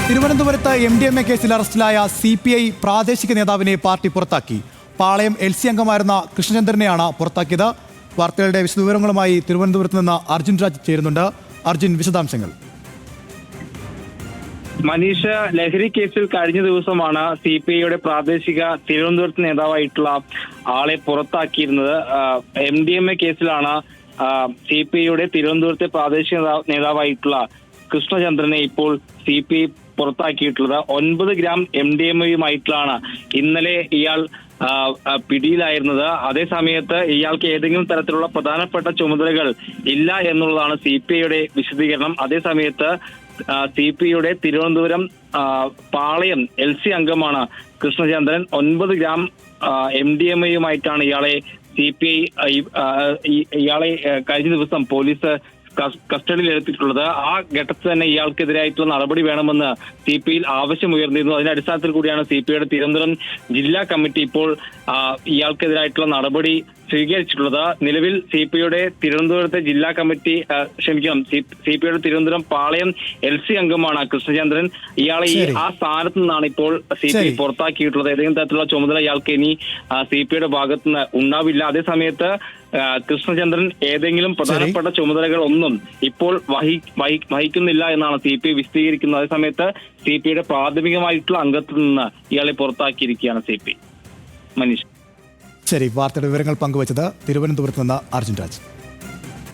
തിരുവനന്തപുരത്ത് MDMA കേസിൽ അറസ്റ്റിലായ CPI പ്രാദേശിക നേതാവിനെ പാർട്ടി പുറത്താക്കി. പാളയം LC അംഗമായിരുന്ന കൃഷ്ണചന്ദ്രനെയാണ് പുറത്താക്കിയത്. വാർത്തകളുടെ വിശദവിവരങ്ങളുമായി തിരുവനന്തപുരത്ത് നിന്ന് അർജുൻ രാജ് ചേരുന്നുണ്ട്. അർജുൻ, വിശദാംശങ്ങൾ. മനീഷ്, ലഹരി കേസിൽ കഴിഞ്ഞ ദിവസമാണ് CPIയുടെ പ്രാദേശിക തിരുവനന്തപുരത്ത് നേതാവായിട്ടുള്ള ആളെ പുറത്താക്കിയിരുന്നത്. MDMA കേസിലാണ് CPIയുടെ തിരുവനന്തപുരത്തെ പ്രാദേശിക നേതാവായിട്ടുള്ള കൃഷ്ണചന്ദ്രനെ ഇപ്പോൾ CPI പുറത്താക്കിയിട്ടുള്ളത്. 9 ഗ്രാം MDMAയുമായിട്ടാണ് ഇന്നലെ ഇയാൾ പിടിയിലായിരുന്നത്. അതേസമയത്ത് ഇയാൾക്ക് ഏതെങ്കിലും തരത്തിലുള്ള പ്രധാനപ്പെട്ട ചുമതലകൾ ഇല്ല എന്നുള്ളതാണ് CPIയുടെ വിശദീകരണം. അതേസമയത്ത് CPIയുടെ തിരുവനന്തപുരം പാളയം LC അംഗമാണ് കൃഷ്ണചന്ദ്രൻ. 9 ഗ്രാം MDMAയുമായിട്ടാണ് ഇയാളെ കഴിഞ്ഞ ദിവസം പോലീസ് കസ്റ്റഡിയിൽ എടുത്തിട്ടുള്ളത്. ആ ഘട്ടത്തിൽ തന്നെ ഇയാൾക്കെതിരായിട്ടുള്ള നടപടി വേണമെന്ന് CPIയിൽ ആവശ്യമുയർന്നിരുന്നു. അതിന്റെ അടിസ്ഥാനത്തിൽ കൂടിയാണ് CPIയുടെ തിരുവനന്തപുരം ജില്ലാ കമ്മിറ്റി ഇപ്പോൾ ഇയാൾക്കെതിരായിട്ടുള്ള നടപടി സ്വീകരിച്ചിട്ടുള്ളത്. നിലവിൽ CPIയുടെ തിരുവനന്തപുരത്തെ ജില്ലാ കമ്മിറ്റി CPIയുടെ തിരുവനന്തപുരം പാളയം LC അംഗമാണ് കൃഷ്ണചന്ദ്രൻ. ഇയാളെ ആ സ്ഥാനത്ത് നിന്നാണ് ഇപ്പോൾ CPI പുറത്താക്കിയിട്ടുള്ളത്. ഏതെങ്കിലും തരത്തിലുള്ള ചുമതല ഇയാൾക്ക് ഇനി CPIയുടെ ഭാഗത്ത് നിന്ന് ഉണ്ടാവില്ല. അതേസമയത്ത് കൃഷ്ണചന്ദ്രൻ ഏതെങ്കിലും പ്രധാനപ്പെട്ട ചുമതലകൾ ഒന്നും ഇപ്പോൾ വഹിക്കുന്നില്ല എന്നാണ് CPI വിശദീകരിക്കുന്നത്. അതേസമയത്ത് CPIയുടെ പ്രാഥമികമായിട്ടുള്ള അംഗത്തിൽ നിന്ന് ഇയാളെ പുറത്താക്കിയിരിക്കുകയാണ് CPI. മനീഷ്, ശരി, വാർത്തയുടെ വിവരങ്ങൾ പങ്കുവച്ചത് തിരുവനന്തപുരത്ത് നിന്ന് അർജുൻ രാജ്.